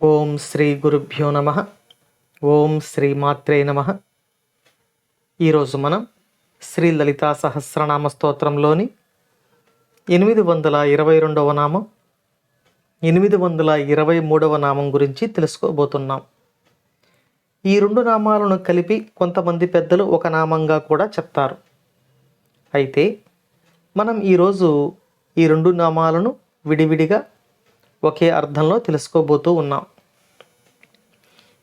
ఓం శ్రీ గురుభ్యో నమ. ఓం శ్రీ మాత్రే నమ. ఈరోజు మనం శ్రీ లలితా సహస్రనామ స్తోత్రంలోని 822వ నామం, 823వ నామం గురించి తెలుసుకోబోతున్నాం. ఈ రెండు నామాలను కలిపి కొంతమంది పెద్దలు ఒక నామంగా కూడా చెప్తారు. అయితే మనం ఈరోజు ఈ రెండు నామాలను విడివిడిగా ఒకే అర్థంలో తెలుసుకోబోతూ ఉన్నాం.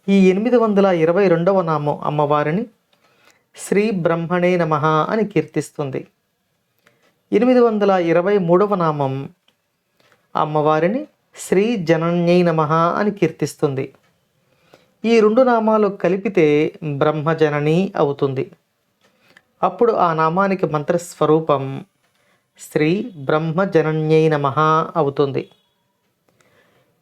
ఈ 822వ నామం అమ్మవారిని శ్రీ బ్రహ్మణే నమః అని కీర్తిస్తుంది. 823వ నామం అమ్మవారిని శ్రీ జనన్యై నమః అని కీర్తిస్తుంది. ఈ రెండు నామాలు కలిపితే బ్రహ్మజనని అవుతుంది. అప్పుడు ఆ నామానికి మంత్రస్వరూపం శ్రీ బ్రహ్మజనన్యై నమః అవుతుంది.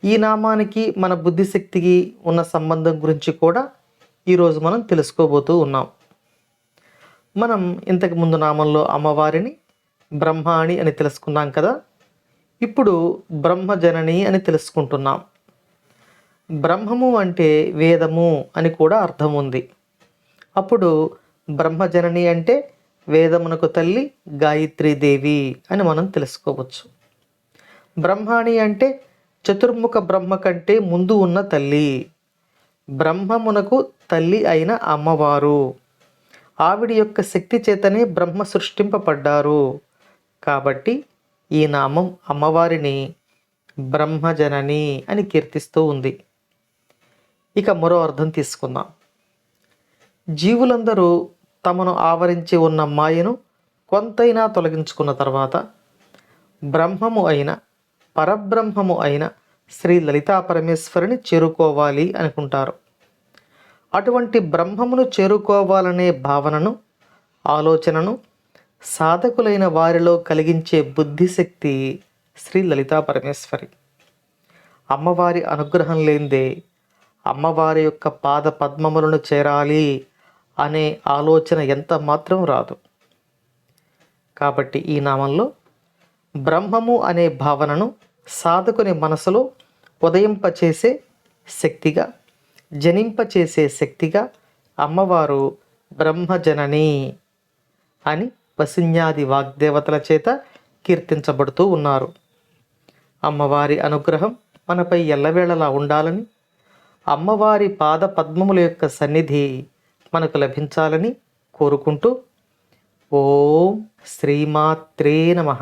ఈ నామానికి మన బుద్ధిశక్తికి ఉన్న సంబంధం గురించి కూడా ఈరోజు మనం తెలుసుకోబోతూ ఉన్నాం. మనం ఇంతకు ముందు నామంలో అమ్మవారిని బ్రహ్మాణి అని తెలుసుకున్నాం కదా. ఇప్పుడు బ్రహ్మజనని అని తెలుసుకుంటున్నాం. బ్రహ్మము అంటే వేదము అని కూడా అర్థం ఉంది. అప్పుడు బ్రహ్మజనని అంటే వేదమునకు తల్లి గాయత్రీదేవి అని మనం తెలుసుకోవచ్చు. బ్రహ్మాణి అంటే చతుర్ముఖ బ్రహ్మ కంటే ముందు ఉన్న తల్లి, బ్రహ్మమునకు తల్లి అయిన అమ్మవారు. ఆవిడ యొక్క శక్తి చేతనే బ్రహ్మ సృష్టింపబడ్డారు. కాబట్టి ఈ నామం అమ్మవారిని బ్రహ్మజనని అని కీర్తిస్తూ ఉంది. ఇక మరో అర్థం తీసుకుందాం. జీవులందరూ తమను ఆవరించి ఉన్న మాయను కొంతైనా తొలగించుకున్న తర్వాత బ్రహ్మము అయిన పరబ్రహ్మము అయిన శ్రీ లలితా పరమేశ్వరిని చేరుకోవాలి అనుకుంటారు. అటువంటి బ్రహ్మమును చేరుకోవాలనే భావనను, ఆలోచనను సాధకులైన వారిలో కలిగించే బుద్ధిశక్తి శ్రీ లలితా పరమేశ్వరి. అమ్మవారి అనుగ్రహం లేనిదే అమ్మవారి యొక్క పాద పద్మములను చేరాలి అనే ఆలోచన ఎంత మాత్రం రాదు. కాబట్టి ఈ నామంలో బ్రహ్మము అనే భావనను సాధకుని మనసులో ఉదయింపచేసే శక్తిగా, జనింపచేసే శక్తిగా అమ్మవారు బ్రహ్మజనని అని వసిన్యాది వాగ్దేవతల చేత కీర్తించబడుతూ ఉన్నారు. అమ్మవారి అనుగ్రహం మనపై ఎల్లవేళలా ఉండాలని, అమ్మవారి పాద పద్మముల యొక్క సన్నిధి మనకు లభించాలని కోరుకుంటూ ఓం శ్రీమాత్రే నమః.